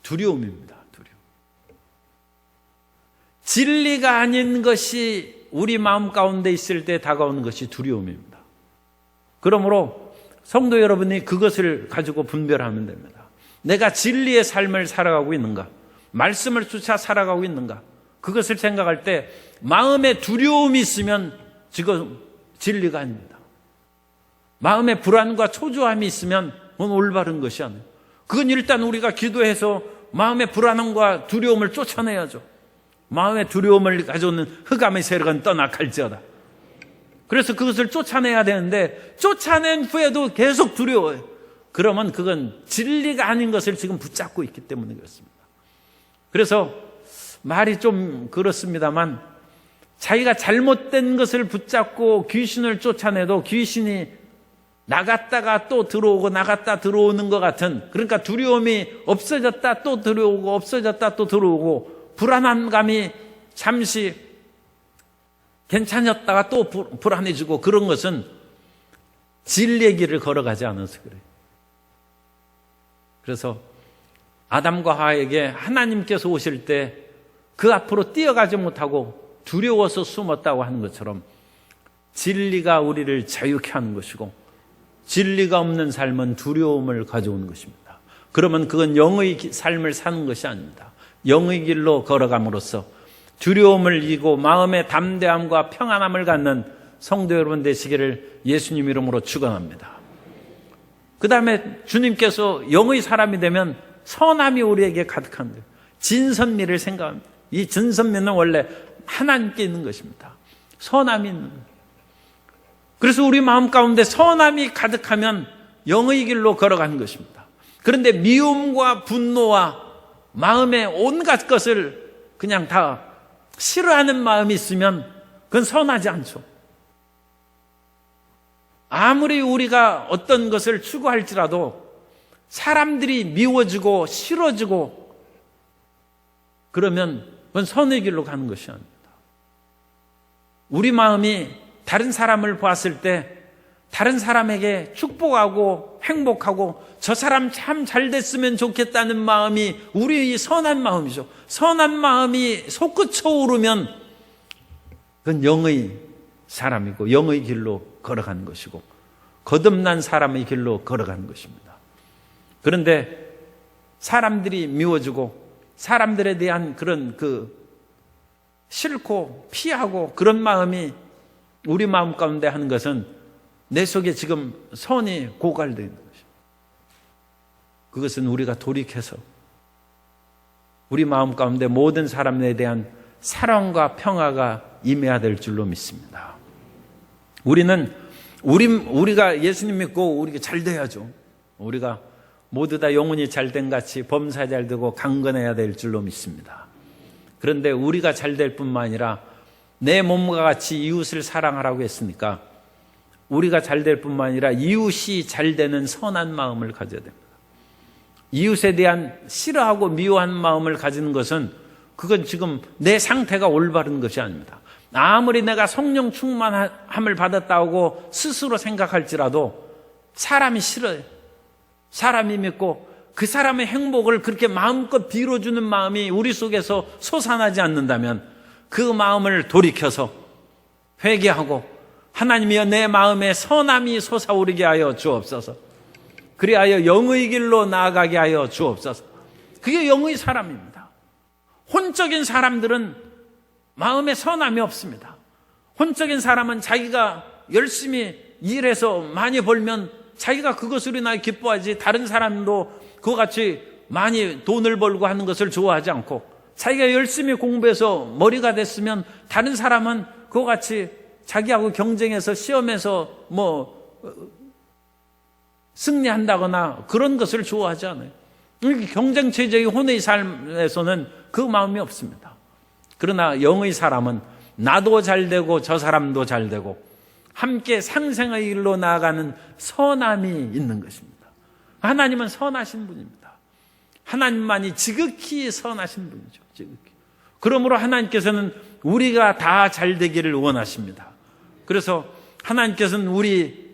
두려움입니다. 두려움. 진리가 아닌 것이 우리 마음 가운데 있을 때 다가오는 것이 두려움입니다. 그러므로 성도 여러분이 그것을 가지고 분별하면 됩니다. 내가 진리의 삶을 살아가고 있는가? 말씀을 쫓아 살아가고 있는가? 그것을 생각할 때 마음에 두려움이 있으면 지금 진리가 아닙니다. 마음에 불안과 초조함이 있으면 그건 올바른 것이 아니에요. 그건 일단 우리가 기도해서 마음의 불안함과 두려움을 쫓아내야죠. 마음의 두려움을 가져오는 흑암의 세력은 떠나갈지어다. 그래서 그것을 쫓아내야 되는데 쫓아낸 후에도 계속 두려워요. 그러면 그건 진리가 아닌 것을 지금 붙잡고 있기 때문에 그렇습니다. 그래서 말이 좀 그렇습니다만 자기가 잘못된 것을 붙잡고 귀신을 쫓아내도 귀신이 나갔다가 또 들어오고 나갔다 들어오는 것 같은, 그러니까 두려움이 없어졌다 또 들어오고 없어졌다 또 들어오고 불안한 감이 잠시 괜찮았다가 또 불안해지고 그런 것은 진리의 길을 걸어가지 않아서 그래요. 그래서 아담과 하와에게 하나님께서 오실 때 그 앞으로 뛰어가지 못하고 두려워서 숨었다고 하는 것처럼 진리가 우리를 자유케 하는 것이고 진리가 없는 삶은 두려움을 가져오는 것입니다. 그러면 그건 영의 삶을 사는 것이 아닙니다. 영의 길로 걸어감으로써 두려움을 이기고 마음의 담대함과 평안함을 갖는 성도 여러분 되시기를 예수님 이름으로 축원합니다. 그 다음에 주님께서 영의 사람이 되면 선함이 우리에게 가득한 거예요. 진선미를 생각합니다. 이 진선미는 원래 하나님께 있는 것입니다. 선함이 있는 거예요. 그래서 우리 마음 가운데 선함이 가득하면 영의 길로 걸어가는 것입니다. 그런데 미움과 분노와 마음의 온갖 것을 그냥 다 싫어하는 마음이 있으면 그건 선하지 않죠. 아무리 우리가 어떤 것을 추구할지라도 사람들이 미워지고 싫어지고 그러면 그건 선의 길로 가는 것이 아닙니다. 우리 마음이 다른 사람을 보았을 때 다른 사람에게 축복하고 행복하고 저 사람 참 잘 됐으면 좋겠다는 마음이 우리의 선한 마음이죠. 선한 마음이 솟구쳐 오르면 그건 영의 사람이고 영의 길로 걸어가는 것이고 거듭난 사람의 길로 걸어가는 것입니다. 그런데 사람들이 미워지고 사람들에 대한 그런 싫고 피하고 그런 마음이 우리 마음 가운데 하는 것은 내 속에 지금 선이 고갈되어 있는 것입니다. 그것은 우리가 돌이켜서 우리 마음 가운데 모든 사람에 대한 사랑과 평화가 임해야 될 줄로 믿습니다. 우리가 예수님 믿고 우리가 잘 돼야죠. 우리가 모두 다 영혼이 잘된 같이 범사 잘 되고 강건해야 될 줄로 믿습니다. 그런데 우리가 잘 될 뿐만 아니라 내 몸과 같이 이웃을 사랑하라고 했으니까 우리가 잘 될 뿐만 아니라 이웃이 잘 되는 선한 마음을 가져야 됩니다. 이웃에 대한 싫어하고 미워한 마음을 가지는 것은 그건 지금 내 상태가 올바른 것이 아닙니다. 아무리 내가 성령 충만함을 받았다고 스스로 생각할지라도 사람이 싫어요. 사람이 믿고 그 사람의 행복을 그렇게 마음껏 빌어주는 마음이 우리 속에서 솟아나지 않는다면 그 마음을 돌이켜서 회개하고 하나님이여 내 마음에 선함이 솟아오르게 하여 주옵소서. 그리하여 영의 길로 나아가게 하여 주옵소서. 그게 영의 사람입니다. 혼적인 사람들은 마음에 선함이 없습니다. 혼적인 사람은 자기가 열심히 일해서 많이 벌면 자기가 그것으로 인하여 기뻐하지 다른 사람도 그와 같이 많이 돈을 벌고 하는 것을 좋아하지 않고 자기가 열심히 공부해서 머리가 됐으면 다른 사람은 그와 같이 자기하고 경쟁해서 시험에서 승리한다거나 그런 것을 좋아하지 않아요. 경쟁체제의 혼의 삶에서는 그 마음이 없습니다. 그러나 영의 사람은 나도 잘 되고 저 사람도 잘 되고 함께 상생의 길로 나아가는 선함이 있는 것입니다. 하나님은 선하신 분입니다. 하나님만이 지극히 선하신 분이죠. 지극히. 그러므로 하나님께서는 우리가 다 잘 되기를 원하십니다. 그래서 하나님께서는 우리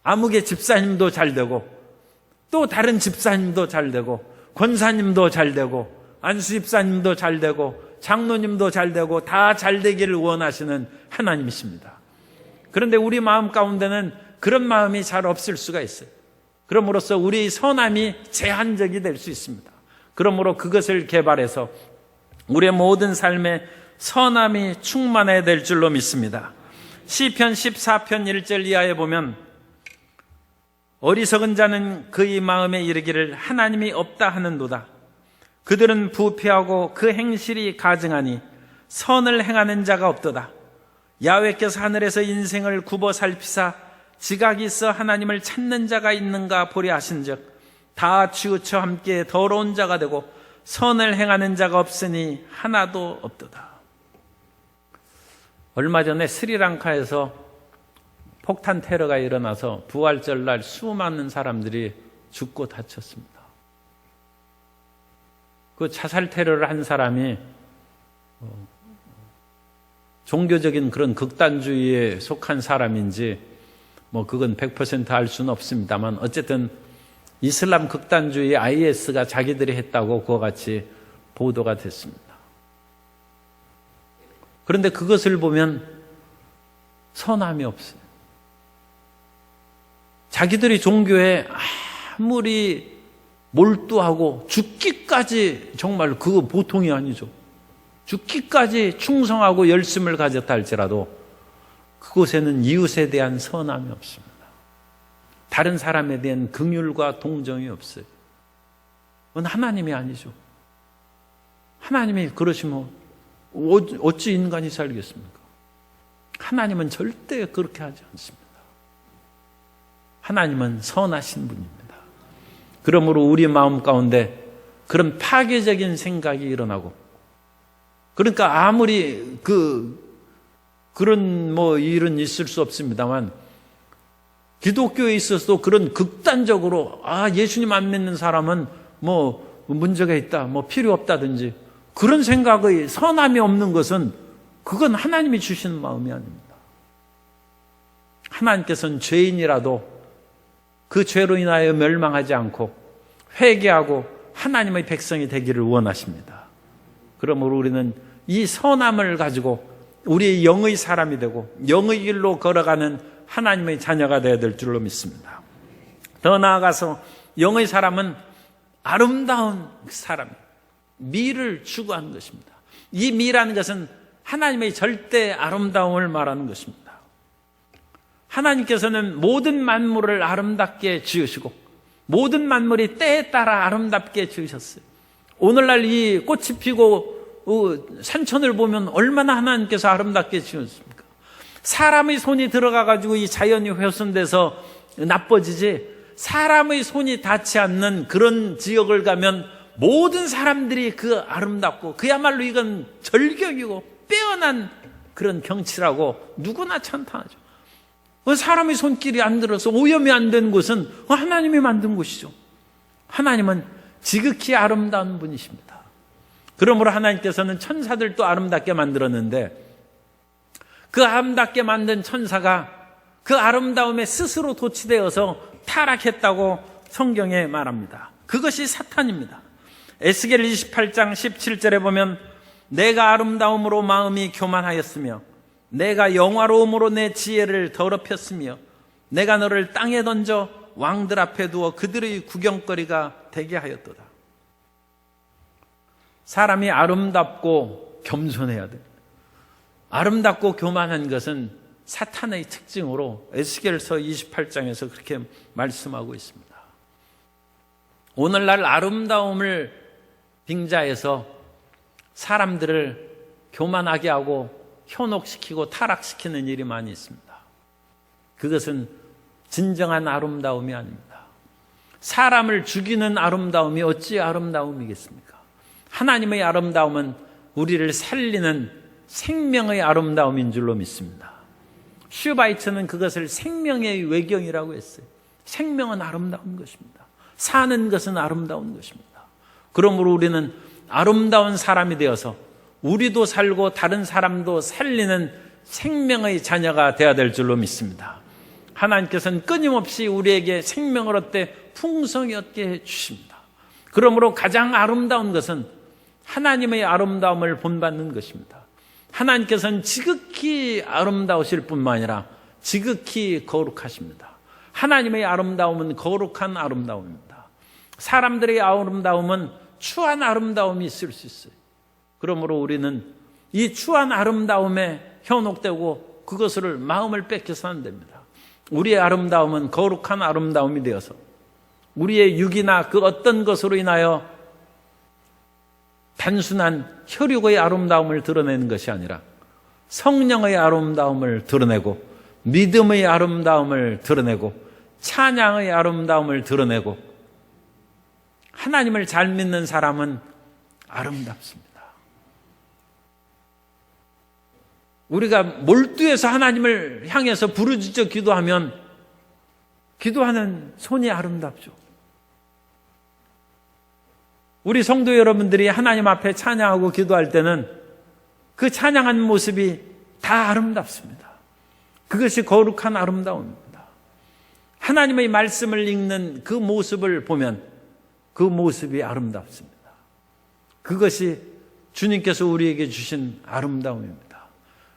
아무개 집사님도 잘 되고 또 다른 집사님도 잘 되고 권사님도 잘 되고 안수 집사님도 잘 되고 장로님도 잘 되고 다 잘 되기를 원하시는 하나님이십니다. 그런데 우리 마음 가운데는 그런 마음이 잘 없을 수가 있어요. 그러므로써 우리 선함이 제한적이 될 수 있습니다. 그러므로 그것을 개발해서 우리의 모든 삶에 선함이 충만해야 될 줄로 믿습니다. 시편 14편 1절 이하에 보면 어리석은 자는 그의 마음에 이르기를 하나님이 없다 하는도다. 그들은 부패하고 그 행실이 가증하니 선을 행하는 자가 없도다. 야훼께서 하늘에서 인생을 굽어 살피사 지각이 있어 하나님을 찾는 자가 있는가 보려 하신즉 다 치우쳐 함께 더러운 자가 되고 선을 행하는 자가 없으니 하나도 없도다. 얼마 전에 스리랑카에서 폭탄 테러가 일어나서 부활절날 수많은 사람들이 죽고 다쳤습니다. 그 자살 테러를 한 사람이 종교적인 그런 극단주의에 속한 사람인지 그건 100% 알 수는 없습니다만 어쨌든 이슬람 극단주의 IS가 자기들이 했다고 그와 같이 보도가 됐습니다. 그런데 그것을 보면 선함이 없어요. 자기들이 종교에 아무리 몰두하고 죽기까지 정말 그거 보통이 아니죠. 죽기까지 충성하고 열심을 가졌다 할지라도 그곳에는 이웃에 대한 선함이 없습니다. 다른 사람에 대한 긍휼과 동정이 없어요. 그건 하나님이 아니죠. 하나님이 그러시면 어찌 인간이 살겠습니까? 하나님은 절대 그렇게 하지 않습니다. 하나님은 선하신 분입니다. 그러므로 우리 마음 가운데 그런 파괴적인 생각이 일어나고 그러니까 아무리 그런 일은 있을 수 없습니다만 기독교에 있어서도 그런 극단적으로 예수님 안 믿는 사람은 문제가 있다, 필요 없다든지 그런 생각의 선함이 없는 것은 그건 하나님이 주시는 마음이 아닙니다. 하나님께서는 죄인이라도 그 죄로 인하여 멸망하지 않고 회개하고 하나님의 백성이 되기를 원하십니다. 그러므로 우리는 이 선함을 가지고 우리의 영의 사람이 되고 영의 길로 걸어가는 하나님의 자녀가 되어야 될 줄로 믿습니다. 더 나아가서 영의 사람은 아름다운 사람, 미를 추구하는 것입니다. 이 미라는 것은 하나님의 절대 아름다움을 말하는 것입니다. 하나님께서는 모든 만물을 아름답게 지으시고 모든 만물이 때에 따라 아름답게 지으셨어요. 오늘날 이 꽃이 피고 산천을 보면 얼마나 하나님께서 아름답게 지었습니까? 사람의 손이 들어가가지고 이 자연이 훼손돼서 나빠지지, 사람의 손이 닿지 않는 그런 지역을 가면 모든 사람들이 그 아름답고 그야말로 이건 절경이고 빼어난 그런 경치라고 누구나 찬탄하죠. 사람의 손길이 안 들어서 오염이 안 된 곳은 하나님이 만든 곳이죠. 하나님은 지극히 아름다운 분이십니다. 그러므로 하나님께서는 천사들도 아름답게 만들었는데, 그 아름답게 만든 천사가 그 아름다움에 스스로 도취되어서 타락했다고 성경에 말합니다. 그것이 사탄입니다. 에스겔 28장 17절에 보면 내가 아름다움으로 마음이 교만하였으며 내가 영화로움으로 내 지혜를 더럽혔으며 내가 너를 땅에 던져 왕들 앞에 두어 그들의 구경거리가 되게 하였도다. 사람이 아름답고 겸손해야 돼. 아름답고 교만한 것은 사탄의 특징으로 에스겔서 28장에서 그렇게 말씀하고 있습니다. 오늘날 아름다움을 빙자해서 사람들을 교만하게 하고 현혹시키고 타락시키는 일이 많이 있습니다. 그것은 진정한 아름다움이 아닙니다. 사람을 죽이는 아름다움이 어찌 아름다움이겠습니까? 하나님의 아름다움은 우리를 살리는 생명의 아름다움인 줄로 믿습니다. 슈바이처는 그것을 생명의 외경이라고 했어요. 생명은 아름다운 것입니다. 사는 것은 아름다운 것입니다. 그러므로 우리는 아름다운 사람이 되어서 우리도 살고 다른 사람도 살리는 생명의 자녀가 되어야 될 줄로 믿습니다. 하나님께서는 끊임없이 우리에게 생명을 얻되 풍성히 얻게 해주십니다. 그러므로 가장 아름다운 것은 하나님의 아름다움을 본받는 것입니다. 하나님께서는 지극히 아름다우실 뿐만 아니라 지극히 거룩하십니다. 하나님의 아름다움은 거룩한 아름다움입니다. 사람들의 아름다움은 추한 아름다움이 있을 수 있어요. 그러므로 우리는 이 추한 아름다움에 현혹되고 그것을 마음을 뺏겨서 안 됩니다. 우리의 아름다움은 거룩한 아름다움이 되어서 우리의 육이나 그 어떤 것으로 인하여 단순한 혈육의 아름다움을 드러내는 것이 아니라 성령의 아름다움을 드러내고 믿음의 아름다움을 드러내고 찬양의 아름다움을 드러내고, 하나님을 잘 믿는 사람은 아름답습니다. 우리가 몰두해서 하나님을 향해서 부르짖어 기도하면 기도하는 손이 아름답죠. 우리 성도 여러분들이 하나님 앞에 찬양하고 기도할 때는 그 찬양하는 모습이 다 아름답습니다. 그것이 거룩한 아름다움입니다. 하나님의 말씀을 읽는 그 모습을 보면 그 모습이 아름답습니다. 그것이 주님께서 우리에게 주신 아름다움입니다.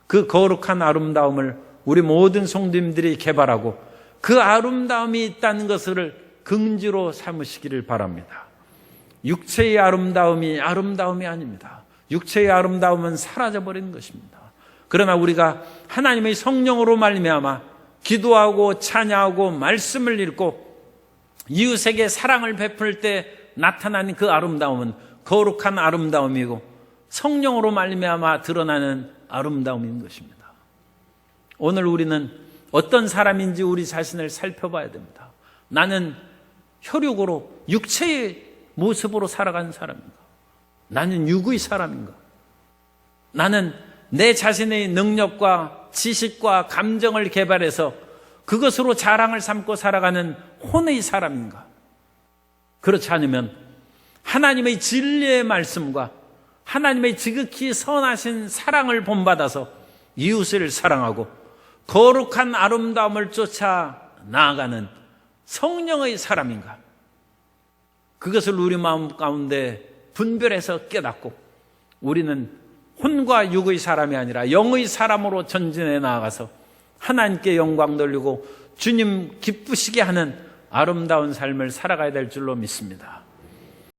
그 거룩한 아름다움을 우리 모든 성도님들이 개발하고 그 아름다움이 있다는 것을 긍지로 삼으시기를 바랍니다. 육체의 아름다움이 아름다움이 아닙니다. 육체의 아름다움은 사라져버리는 것입니다. 그러나 우리가 하나님의 성령으로 말미암아 기도하고 찬양하고 말씀을 읽고 이웃에게 사랑을 베풀 때 나타나는 그 아름다움은 거룩한 아름다움이고 성령으로 말미암아 드러나는 아름다움인 것입니다. 오늘 우리는 어떤 사람인지 우리 자신을 살펴봐야 됩니다. 나는 혈육으로 육체의 모습으로 살아가는 사람인가? 나는 육의 사람인가? 나는 내 자신의 능력과 지식과 감정을 개발해서 그것으로 자랑을 삼고 살아가는 혼의 사람인가? 그렇지 않으면 하나님의 진리의 말씀과 하나님의 지극히 선하신 사랑을 본받아서 이웃을 사랑하고 거룩한 아름다움을 쫓아 나아가는 성령의 사람인가? 그것을 우리 마음 가운데 분별해서 깨닫고 우리는 혼과 육의 사람이 아니라 영의 사람으로 전진해 나아가서 하나님께 영광 돌리고 주님 기쁘시게 하는 아름다운 삶을 살아가야 될 줄로 믿습니다.